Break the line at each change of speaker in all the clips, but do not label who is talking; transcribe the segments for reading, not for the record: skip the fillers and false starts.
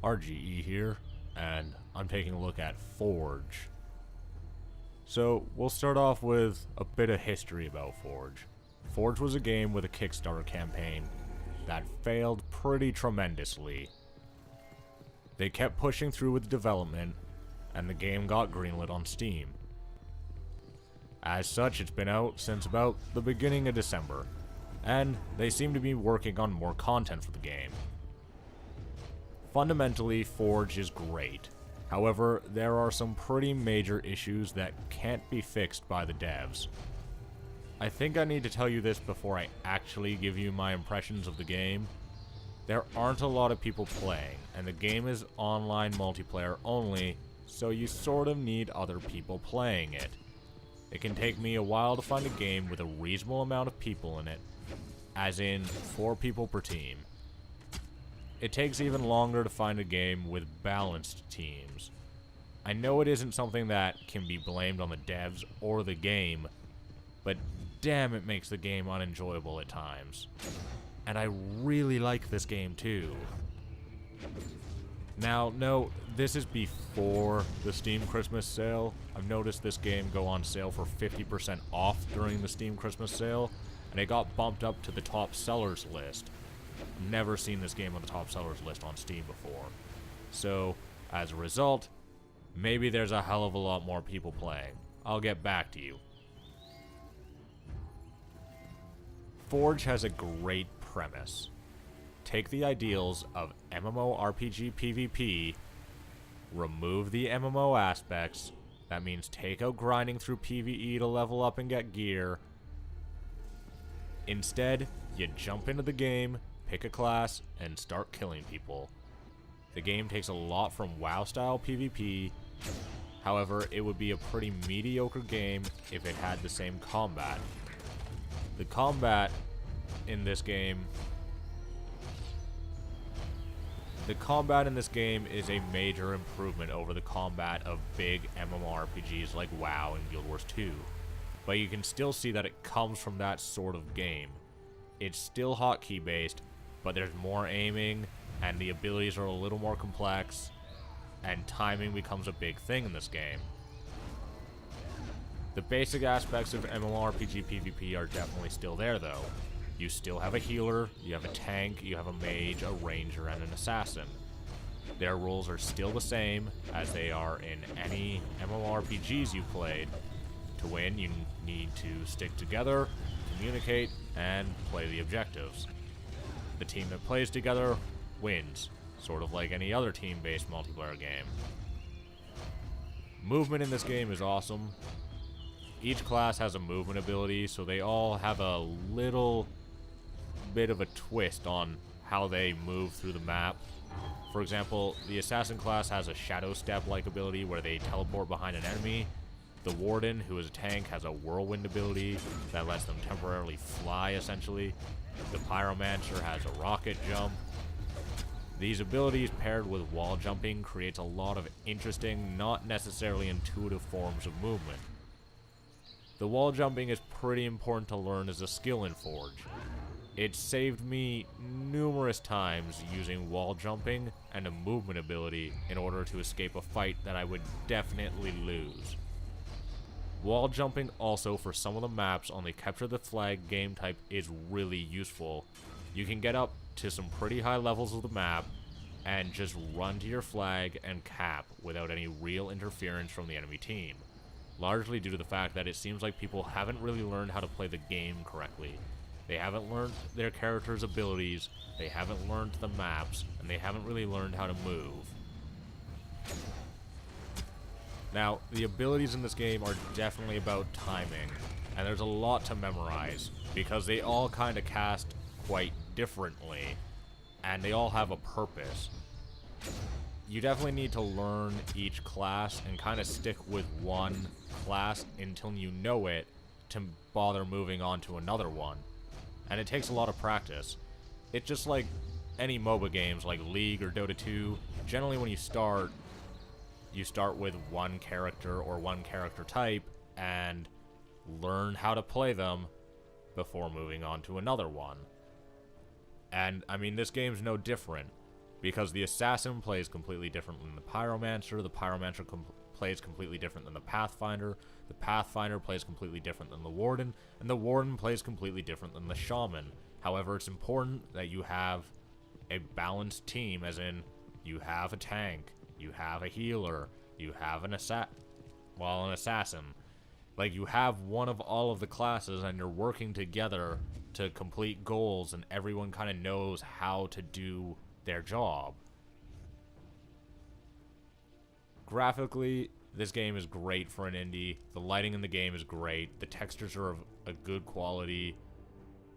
RGE here, and I'm taking a look at Forge. So, we'll start off with a bit of history about Forge. Forge was a game with a Kickstarter campaign that failed pretty tremendously. They kept pushing through with development, and the game got greenlit on Steam. As such, it's been out since about the beginning of December, and they seem to be working on more content for the game. Fundamentally, Forge is great. However, there are some pretty major issues that can't be fixed by the devs. I think I need to tell you this before I actually give you my impressions of the game. There aren't a lot of people playing, and the game is online multiplayer only, so you sort of need other people playing it. It can take me a while to find a game with a reasonable amount of people in it, as in 4 people per team. It takes even longer to find a game with balanced teams. I know it isn't something that can be blamed on the devs or the game, but damn, it makes the game unenjoyable at times. And I really like this game too. Now, no, this is before the Steam Christmas sale. I've noticed this game go on sale for 50% off during the Steam Christmas sale, and it got bumped up to the top sellers list. Never seen this game on the top sellers list on Steam before. So, as a result, maybe there's a hell of a lot more people playing. I'll get back to you. Forge has a great premise. Take the ideals of MMORPG PvP, remove the MMO aspects, that means take out grinding through PvE to level up and get gear. Instead, you jump into the game, pick a class, and start killing people. The game takes a lot from WoW-style PvP, however, it would be a pretty mediocre game if it had the same combat. The combat in this game is a major improvement over the combat of big MMORPGs like WoW and Guild Wars 2, but you can still see that it comes from that sort of game. It's still hotkey based, but there's more aiming, and the abilities are a little more complex, and timing becomes a big thing in this game. The basic aspects of MMORPG PvP are definitely still there though. You still have a healer, you have a tank, you have a mage, a ranger, and an assassin. Their rules are still the same as they are in any MMORPGs you played. To win, you need to stick together, communicate, and play the objectives. The team that plays together wins, sort of like any other team-based multiplayer game. Movement in this game is awesome. Each class has a movement ability, so they all have a little bit of a twist on how they move through the map. For example, the assassin class has a shadow step-like ability where they teleport behind an enemy. The warden, who is a tank, has a whirlwind ability that lets them temporarily fly, essentially. The pyromancer has a rocket jump. These abilities paired with wall jumping creates a lot of interesting, not necessarily intuitive forms of movement. The wall jumping is pretty important to learn as a skill in Forge. It saved me numerous times using wall jumping and a movement ability in order to escape a fight that I would definitely lose. Wall jumping also for some of the maps on the capture the flag game type is really useful. You can get up to some pretty high levels of the map and just run to your flag and cap without any real interference from the enemy team. Largely due to the fact that it seems like people haven't really learned how to play the game correctly. They haven't learned their characters' abilities, they haven't learned the maps, and they haven't really learned how to move. Now, the abilities in this game are definitely about timing, and there's a lot to memorize, because they all kind of cast quite differently, and they all have a purpose. You definitely need to learn each class and kind of stick with one class until you know it to bother moving on to another one. And it takes a lot of practice. It's just like any MOBA games like League or Dota 2. Generally when you start with one character or one character type and learn how to play them before moving on to another one. And, I mean, this game's no different. Because the assassin plays completely different than the pyromancer plays completely different than the pathfinder plays completely different than the warden, and the warden plays completely different than the shaman. However, it's important that you have a balanced team, as in, you have a tank, you have a healer, you have an assassin. Like, you have one of all of the classes, and you're working together to complete goals, and everyone kind of knows how to do their job. Graphically, this game is great for an indie. The lighting in the game is great. The textures are of a good quality.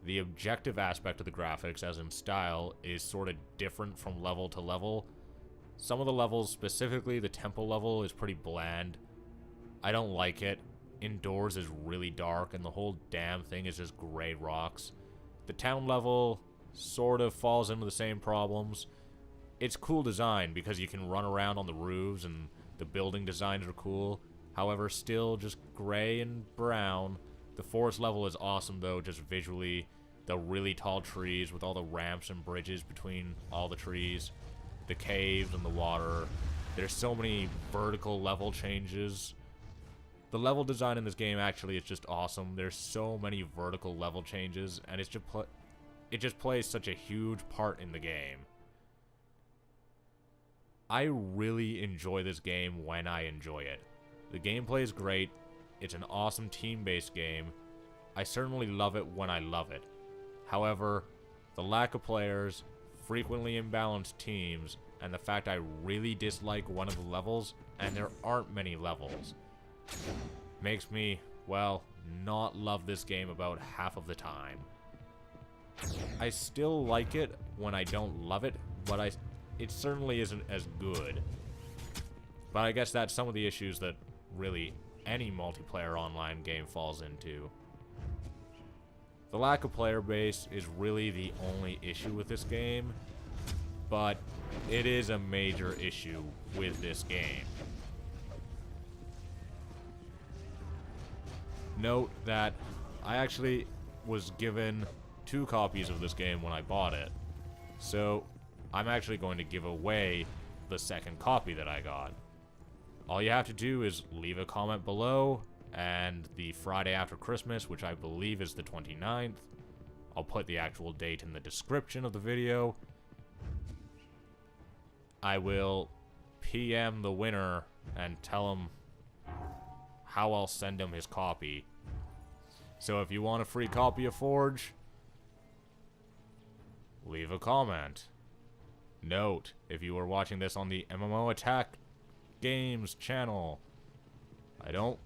The objective aspect of the graphics, as in style, is sort of different from level to level. Some of the levels, specifically the temple level, is pretty bland. I don't like it. Indoors is really dark, and the whole damn thing is just gray rocks. The town level sort of falls into the same problems. It's cool design because you can run around on the roofs, and the building designs are cool. However, still just gray and brown. The forest level is awesome, though, just visually. The really tall trees with all the ramps and bridges between all the trees. The caves and the water. There's so many vertical level changes. The level design in this game actually is just awesome. There's so many vertical level changes, and it just plays such a huge part in the game. I really enjoy this game when I enjoy it. The gameplay is great. It's an awesome team-based game. I certainly love it when I love it. However, the lack of players, frequently imbalanced teams, and the fact I really dislike one of the levels, and there aren't many levels, makes me, well, not love this game about half of the time. I still like it when I don't love it, but it certainly isn't as good. But I guess that's some of the issues that really any multiplayer online game falls into. The lack of player base is really the only issue with this game, but it is a major issue with this game. Note that I actually was given 2 copies of this game when I bought it, so I'm actually going to give away the second copy that I got. All you have to do is leave a comment below, and the Friday after Christmas, which I believe is the 29th, I'll put the actual date in the description of the video. I will PM the winner and tell him how I'll send him his copy. So if you want a free copy of Forge, leave a comment. Note, if you are watching this on the MMO Attack Games channel, I don't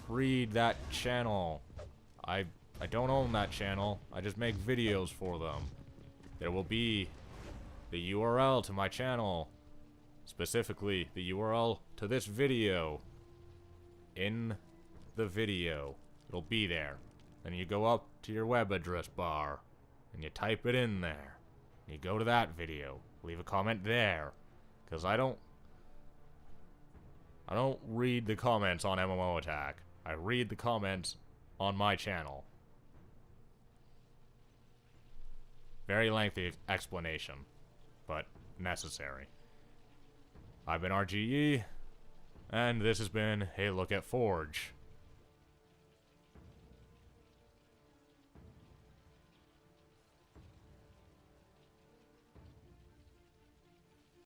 read that channel. I don't own that channel. I just make videos for them. There will be the URL to my channel, specifically the URL to this video, in the video. It'll be there. Then you go up to your web address bar and you type it in there. You go to that video. Leave a comment there, because I don't read the comments on MMO Attack. I read the comments on my channel. Very lengthy explanation, but necessary. I've been RGE, and this has been a look at Forge.